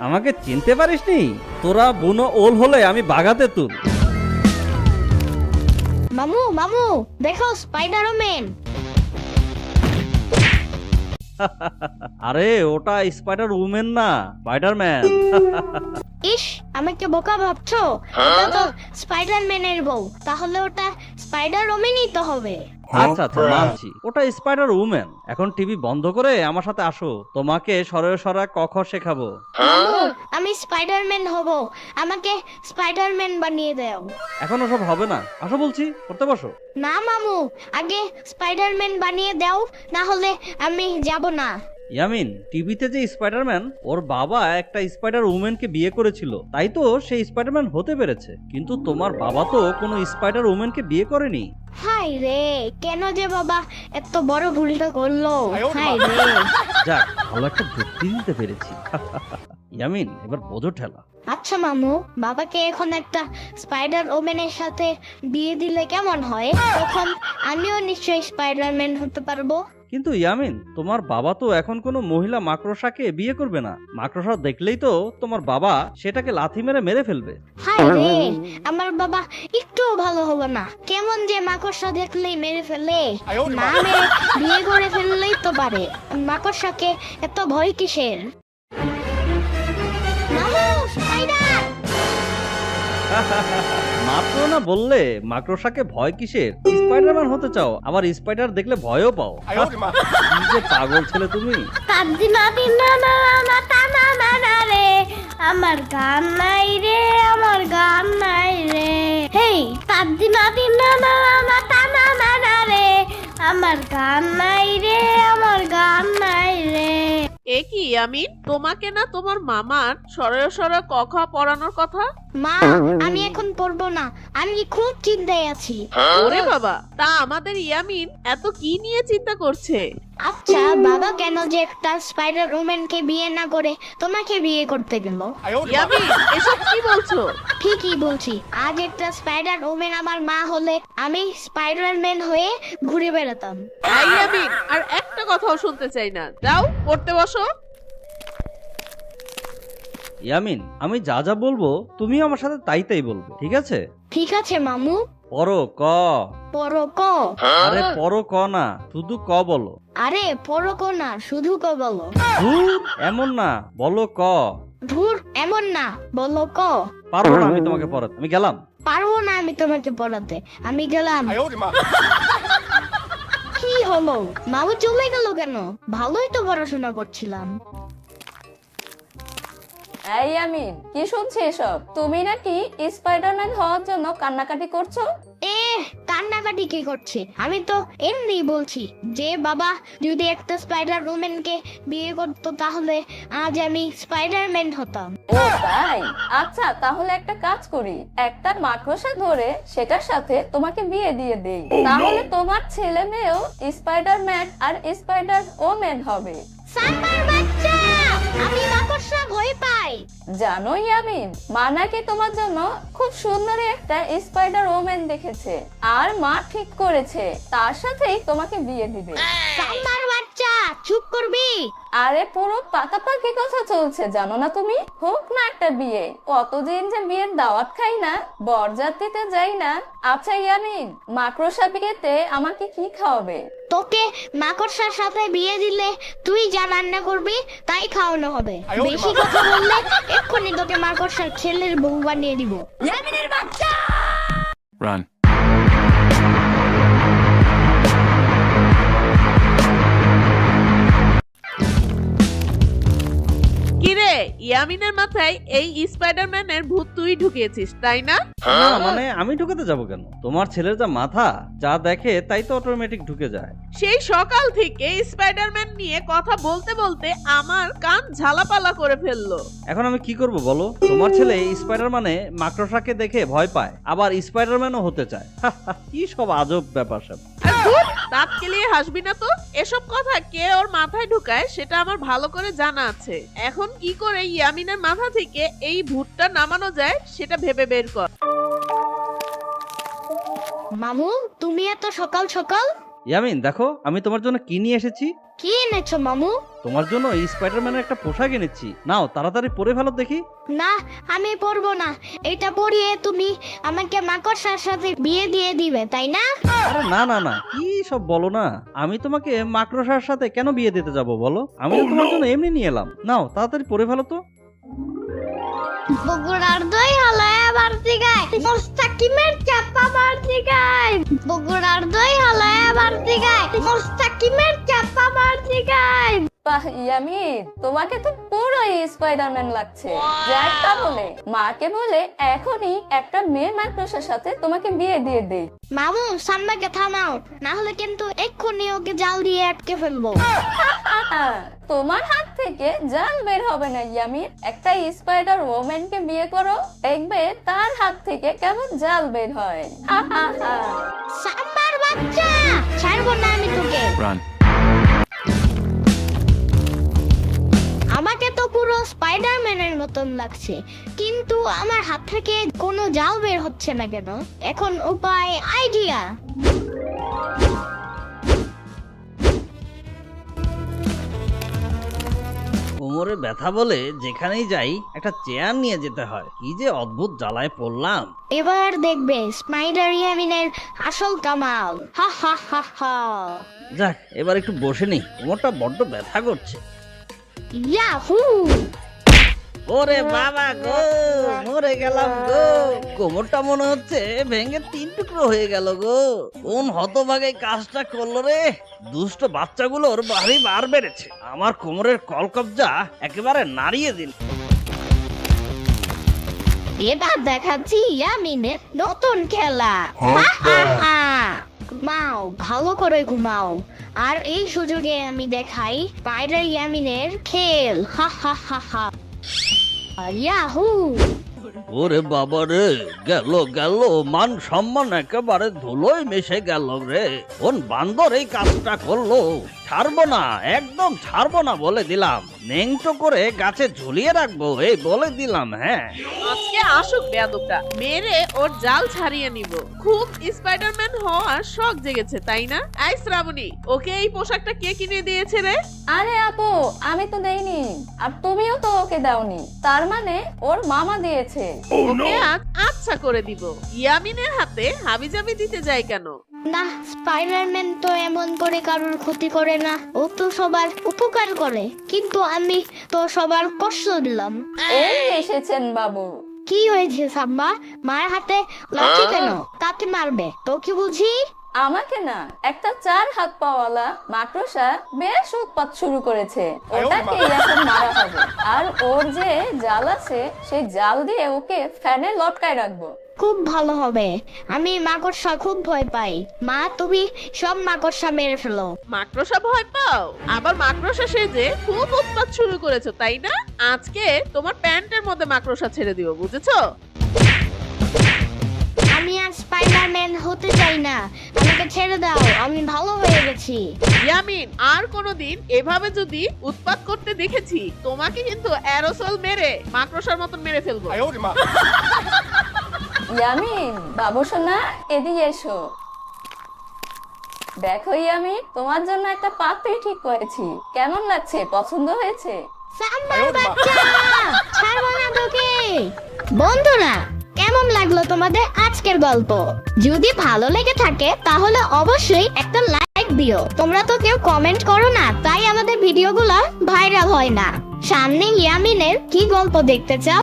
আমাকে চিনতে পারিসনি? তোরা বুনো ওল হলে আমি বাগাতে তুল। মামু মামু দেখো স্পাইডারম্যান। আরে ওটা স্পাইডার উমেন না, স্পাইডারম্যান। ইস আমাকে বোকা ভাবছো? ওটা তো স্পাইডারম্যানের বউ, তাহলে ওটা স্পাইডার ওমেনই তো হবে। আচ্ছা আচ্ছা মানছি, ওটা স্পাইডার উমেন। এখন টিভি বন্ধ করে আমার সাথে আসো, তোমাকে সরয় সরা ক খ শেখাবো। মামু আমি স্পাইডারম্যান হব, আমাকে স্পাইডারম্যান বানিয়ে দাও। এখন ওসব হবে না, আসো বলছি, করতে বসো। না মামু, আগে স্পাইডারম্যান বানিয়ে দাও, না হলে আমি যাব না। ইয়ামিন, টিভিতে যে স্পাইডারম্যান, ওর বাবা একটা স্পাইডার উমেনকে বিয়ে করেছিল, তাই তো সেই স্পাইডারম্যান হতে পেরেছে। কিন্তু তোমার বাবা তো কোনো স্পাইডার উমেনকে বিয়ে করেনি। হাই রে, কেন যে বাবা এত বড় ভুলটা করলো? হাই রে। যাক, ভালো একটা যুক্তি দিতে পেরেছি। ইয়ামিন, এবার বোঝো ঠেলা। আচ্ছা মামু, বাবাকে এখন একটা স্পাইডার ওমেনের সাথে বিয়ে দিলে কেমন হয়? তখন আমিও নিশ্চয়ই স্পাইডারম্যান হতে পারবো। কিন্তু ইয়ামিন, তোমার বাবা তো এখন কোনো মহিলা মাকড়সাকে বিয়ে করবে না। মাকড়সা দেখলেই তো তোমার বাবা সেটাকে লাথি মেরে মেরে ফেলবে। হাই রে, আমার বাবা একটুও ভালো হলো না। কেমন যে মাকড়সা দেখলেই মেরে ফেলে, না মেরে বিয়ে করে ফেললেই তো পারে। মাকড়সাকে এত ভয় কিসের? মামু স্পাইডার। মাত্র না বললে মাকড়সাকে ভয় কিসের? স্পাইডারম্যান হতে চাও, আবার স্পাইডার দেখলে ভয়ও পাও। কি যে পাগল ছেলে তুমি। আমার গান নাই রে, আমার গান নাই রে। হেই তাদ্দি নাদি না না না টানা না না রে, আমার গান নাই রে, আমার গান নাই রে। এ কি আমি তোমাকে না তোমার মামার সরয় সরয় ক খ পড়ানোর কথা? মা আমি এখন পড়বো না, আমি খুব চিন্তায় আছি। ওরে বাবা, তা আমাদের ইয়ামিন এত কি নিয়ে চিন্তা করছে? আচ্ছা বাবা কেন যে একটা স্পাইডার ওমেনকে বিয়ে না করে তোমাকে বিয়ে করতে গেল? ইয়ামিন, এসব কি বলছো? ঠিকই বলছি, আজ একটা স্পাইডার ওমেন আমার মা হলে আমি স্পাইডারম্যান হয়ে ঘুরে বেড়াতাম। এই ইয়ামিন, আর একটা কথাও শুনতে চাই না, যাও পড়তে বসো। ইয়ামিন, আমি যা যা বলবো তুমি আমার সাথে তাই তাই বলবে, ঠিক আছে? ঠিক আছে মামু। পড়ো ক। পড়ো ক। আরে পড়ো ক না, শুধু ক বলো। আরে পড়ো ক না, শুধু ক বলো। ধুর, এমন না, বলো ক। ধুর এমন না, বলো ক। পারবো না আমি তোমাকে পড়াতে, আমি গেলাম। পারবো না আমি তোমাকে পড়াতে, আমি গেলাম। কি হলো, মামু চলে গেল কেন? ভালোই তো পড়াশোনা করছিলাম। এই আমিন, কি শুনছি এসব? তুমি নাকি স্পাইডারম্যান হওয়ার জন্য কান্নাকাটি করছো? কান্নাকাটি কি করছে? আমি তো এমনি বলছি যে বাবা যদি একটা স্পাইডার ওমেনকে বিয়ে করতো তাহলে আজ আমি স্পাইডারম্যান হতাম। ও তাই? আচ্ছা তাহলে একটা কাজ করি, একটা মাকড়সা ধরে সেটার সাথে তোমাকে বিয়ে দিয়ে দেই, তাহলে তোমার ছেলে মেয়েও স্পাইডারম্যান আর স্পাইডার ওমেন হবে। সাম্বার বাচ্চা, আমি মাকড়সা ভয় পাই। জানোই আমিন, মা নাকি তোমার জন্য খুব সুন্দর একটা স্পাইডার ওমেন দেখেছে, আর মা ঠিক করেছে তার সাথেই তোমাকে বিয়ে দিবে। সাম্বার বাচ্চা চুপ করবি? আরে পুরো পাকাপাকি কথা চলছে, জানো না তুমি? হোক না একটা বিয়ে, কতদিন যে বিয়ের দাওয়াত খাই না, বরযাত্রীতে যাই না। আচ্ছা ইয়ামিন, মাকড়সা বিয়েতে আমাকে কি খাওয়াবে? তোকে মাকড়সার সাথে বিয়ে দিলে তুই যা রান্না করবি তাই খাওয়ানো হবে। বেশি কথা বললে এক্ষুনি তোকে মাকড়সার ছেলের বউ বানিয়ে দিব। ইয়ামিনের বাচ্চা। Run. কিরে, ইয়ামিনের মাথায় এই স্পাইডারম্যানের ভূত তুই ঢুকিয়েছিস তাই না? না মানে আমি ঢুকাতে যাবো কেন? তোমার ছেলের যা মাথা, যা দেখে তাই তো অটোমেটিক ঢুকে যায়। সেই সকাল থেকে স্পাইডারম্যান নিয়ে কথা বলতে বলতে আমার কান ঝালাপালা করে ফেললো। এখন আমি কি করব বলো? তোমার ছেলে স্পাইডার মানে মাকড়সাকে দেখে ভয় পায়, আবার স্পাইডারম্যানও হতে চায়। কি সব আজব ব্যাপার সব। আর ধুর, দাঁত কেলিয়ে হাসবি না তো। এসব কথা কে ওর মাথায় ঢুকায় সেটা আমার ভালো করে জানা আছে। এখন কি করে ইয়ামিনের মাথা থেকে এই ভূতটা নামানো যায় সেটা ভেবে বের কর। মামু তুমি এত সকাল সকাল? ইয়ামিন দেখো আমি তোমার জন্য কি নিয়ে এসেছি। কি এনেছো মামু? তোমার জন্য এই স্পাইডারম্যানের একটা পোশাক এনেছি, নাও তাড়াতাড়ি পরে ফেলো দেখি। না, আমি পরবো না। এটা পরিয়ে তুমি আমাকে মাকড়সার সাথে বিয়ে দিয়ে দিবে, তাই না? আরে না না না, কি সব বলো না। আমি তোমাকে মাকড়সার সাথে কেন বিয়ে দিতে যাব বলো? আমি তো তোমার জন্য এমনি নিয়ে এলাম। নাও তাড়াতাড়ি পরে ফেলো তো। বগুড়ার দই হালায় বাড়তি গায়, মোস্তাকিমের চাপা বাড়তি গায়। বগুড়ার দই হালায় বাড়তি গায়, মোস্তাকিমের চাপা বাড়তি গায়। বাহ ইয়ামিন, তোমাকে তো পুরোই স্পাইডারম্যান লাগছে। একটা বলে মাকে বলে এখনই একটা মেয়ে মাকড়সার সাথে তোমাকে বিয়ে দিয়ে দেই। মামু সাম্মাকে থামাও, না হলে কিন্তু এক্ষুনি ওকে জাল দিয়ে আটকে ফেলবো। তোমার হাত থেকে জান বের হবে না ইয়ামিন। একটা স্পাইডার ওম্যানকে বিয়ে করো, দেখবে তার হাত থেকে কেমন জাল বের হয়। সাম্বার বাচ্চা, ছাড়বো না আমি তোকে। আমাকে তো পুরো স্পাইডারম্যানের মতন লাগছে, কিন্তু আমার হাত থেকে কোনো জাল বের হচ্ছে না কেন? এখন উপায়, আইডিয়া। কোমরে ব্যথা বলে যেখানেই যাই একটা চেয়ার নিয়ে যেতে হয়। কি যে অদ্ভুত জ্বালায় পড়লাম। এবার দেখবে স্পাইডার ইয়ামিনের আসল কামাল। হা হা হা হা। যাক এবার একটু বসে নি, কোমরটা বড্ড ব্যথা করছে। ইয়াহু! ওরে বাবা গো, মরে গেলাম গো। কোমরটা মনে হচ্ছে ভেঙে 3 টুকরো হয়ে গেল গো। কোন হতভাগে কাজটা করলো রে? দুষ্ট বাচ্চাগুলোর ভারী বার বেড়েছে, আমার কোমরের কলকবজা একেবারে নাড়িয়ে দিল। এবার দেখাচ্ছি ইয়ামিনের নতুন খেলা। হা হা হা। ঘুমাও, ভালো করে ঘুমাও। আর এই সুযোগে আমি দেখাই স্পাইডার ইয়ামিনের খেল। হা হা হা হা। ইয়াহু! ওরে বাবা রে, গেল গেল, মান সম্মান একেবারে ধুলোয় মিশে গেল রে। কোন বান্দর এই কাজটা করলো? ছাড়বো না, একদম ছাড়বো না বলে দিলাম। নেংটো করে গাছে ঝুলিয়ে রাখবো এই বলে দিলাম। হ্যাঁ আজকে আসুক বেয়াদবটা, মেরে ওর জাল ছাড়িয়ে নিব। খুব স্পাইডারম্যান হওয়ার শখ জেগেছে তাই না? এই শ্রাবণী, ওকে এই পোশাকটা কে কিনে দিয়েছে রে? আরে আপু, আমি তো দেইনি, আর তুমিও তো ওকে দাওনি। তার মানে ওর মামা দিয়েছে। ওকে আজ আচ্ছা করে দিব। ইয়ামিনের হাতে হাবিজাবি দিতে যাই কেন? না, স্পাইডারম্যান তো এমন করে কারোর ক্ষতি করে না, ও তো সবার উপকার করে। কিন্তু আমি তো সবার কষ্ট দিলাম। এই এসেছেন বাবু। কি হয়েছে সাম্বা? মায়ের হাতে লাঠি কেন? তাতে মারবে তো কি বুঝি? আমাকে না, একটা 4 হাত পাওয়ালা মাকড়সা বেশ উৎপাত শুরু করেছে। ওটাকে এখন মারা হবে। আর ওর যে জাল আছে, সেই জাল দিয়ে ওকে ফ্যানে লটকায় রাখবো। খুব ভালো হবে। আমি মাকড়সা খুব ভয় পাই। মা, তুমি সব মাকড়সা মেরে ফেলো। মাকড়সা ভয় পাও? আবার মাকড়সা সেজে খুব উৎপাত শুরু করেছো তাই না? আজকে তোমার প্যান্টের মধ্যে মাকড়সা ছেড়ে দিব, বুঝেছো? আমি আর স্পাইডারম্যান হতে চাই না, আমাকে ছেড়ে দাও। আমি ভালো হয়ে গেছি। ইয়ামিন, আর কোনোদিন এভাবে যদি উৎপাত করতে দেখেছি, তোমাকে কিন্তু অ্যারোসল মেরে মাকড়সার মতন মেরে ফেলবো। ইয়ামিন, বাবু সোনা, এদিকে এসো। দেখো ইয়ামিন, তোমার জন্য একটা পাত্রী ঠিক করেছি। কেমন লাগছে? পছন্দ হয়েছে? সাম্বার বাচ্চা, ছাড়বো না তোকে। বন্ধুরা, কেমন লাগলো তোমাদের আজকের গল্প? যদি ভালো লেগে থাকে তাহলে অবশ্যই একটা লাইক দিও। তোমরা তো কেউ কমেন্ট করো না, তাই আমাদের ভিডিওগুলো ভাইরাল হয় না। সামনে ইয়ামিনের কি গল্প দেখতে চাও?